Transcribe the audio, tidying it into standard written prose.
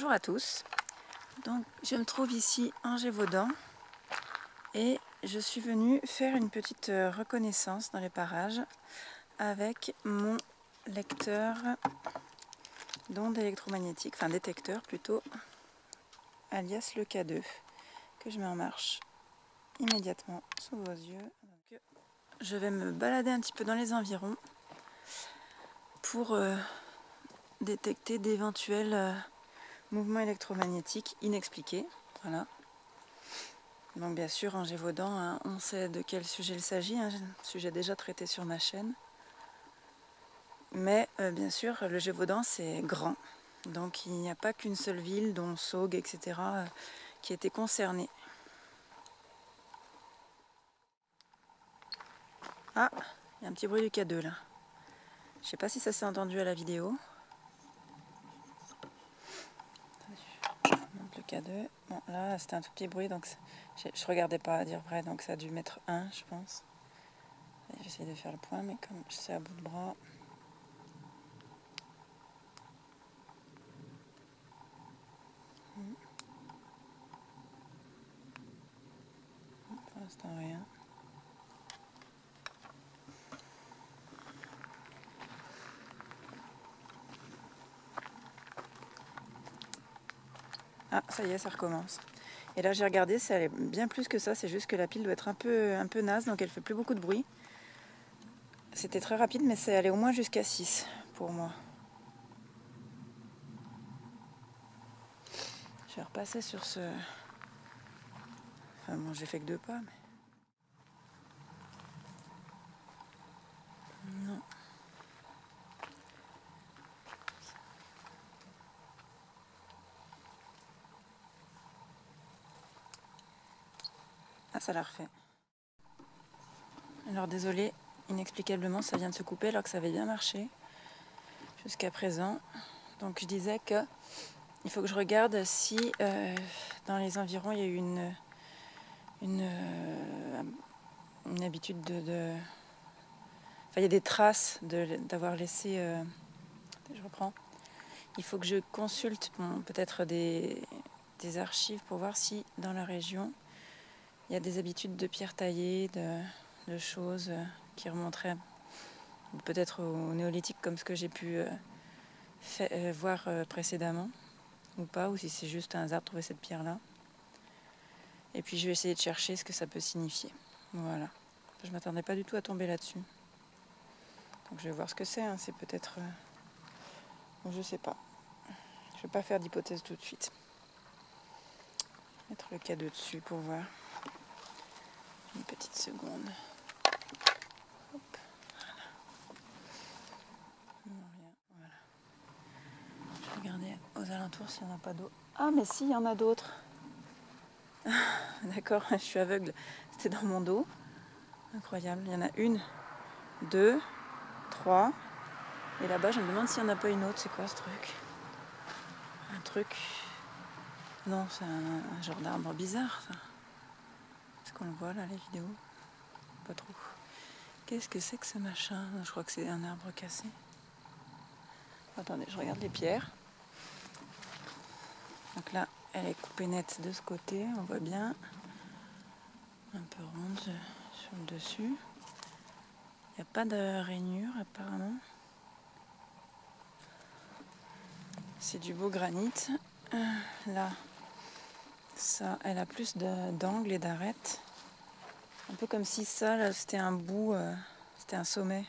Bonjour à tous, donc je me trouve ici en Gévaudan et je suis venue faire une petite reconnaissance dans les parages avec mon lecteur d'ondes électromagnétiques, enfin détecteur plutôt, alias le K2, que je mets en marche immédiatement sous vos yeux. Donc, je vais me balader un petit peu dans les environs pour détecter d'éventuels mouvements électromagnétiques inexpliqués. Voilà. Donc bien sûr en Gévaudan, hein, on sait de quel sujet il s'agit, un sujet déjà traité sur ma chaîne. Mais bien sûr le Gévaudan c'est grand, donc il n'y a pas qu'une seule ville dont Saugues, etc. Qui était concernée. Ah, il y a un petit bruit du K2 là. Je sais pas si ça s'est entendu à la vidéo. Donc le K2, bon là c'était un tout petit bruit, donc je regardais pas à dire vrai, donc ça a dû mettre 1 je pense. J'essaie de faire le point, mais comme je suis à bout de bras. Pour l'instant rien. Ah, ça y est, ça recommence. Et là, j'ai regardé, ça allait bien plus que ça. C'est juste que la pile doit être un peu naze, donc elle fait plus beaucoup de bruit. C'était très rapide, mais c'est allé au moins jusqu'à 6 pour moi. Je vais repasser sur ce... Enfin bon, j'ai fait que 2 pas, mais... Non. Ah, ça l'a refait. Alors désolé, inexplicablement, ça vient de se couper alors que ça avait bien marché jusqu'à présent. Donc je disais que il faut que je regarde si dans les environs il y a eu une habitude de... Enfin, il y a des traces d'avoir laissé... je reprends. Il faut que je consulte peut-être des archives pour voir si dans la région il y a des habitudes de pierre taillée, de choses qui remonteraient peut-être au néolithique comme ce que j'ai pu voir précédemment ou pas, ou si c'est juste un hasard de trouver cette pierre là. Et puis je vais essayer de chercher ce que ça peut signifier. Voilà. Je m'attendais pas du tout à tomber là-dessus. Donc je vais voir ce que c'est, hein. C'est peut-être... je sais pas. Je vais pas faire d'hypothèse tout de suite. Mettre le K2 dessus pour voir. Une petite seconde. Hop. Voilà. Non, rien. Voilà. Je vais regarder aux alentours s'il n'y en a pas d'autres. Ah mais si, il y en a d'autres. D'accord, je suis aveugle. C'était dans mon dos. Incroyable. Il y en a 1, 2, 3. Et là-bas, je me demande s'il n'y en a pas une autre. C'est quoi ce truc? Un truc... Non, c'est un genre d'arbre bizarre, ça. Est-ce qu'on le voit, là, les vidéos? Pas trop. Qu'est-ce que c'est que ce machin? Je crois que c'est un arbre cassé. Attendez, je regarde les pierres. Donc là, elle est coupée nette de ce côté, on voit bien. Un peu ronde sur le dessus. Il n'y a pas de rainure, apparemment. C'est du beau granit. Là, ça, elle a plus d'angles et d'arêtes. Un peu comme si ça, là, c'était un bout, c'était un sommet.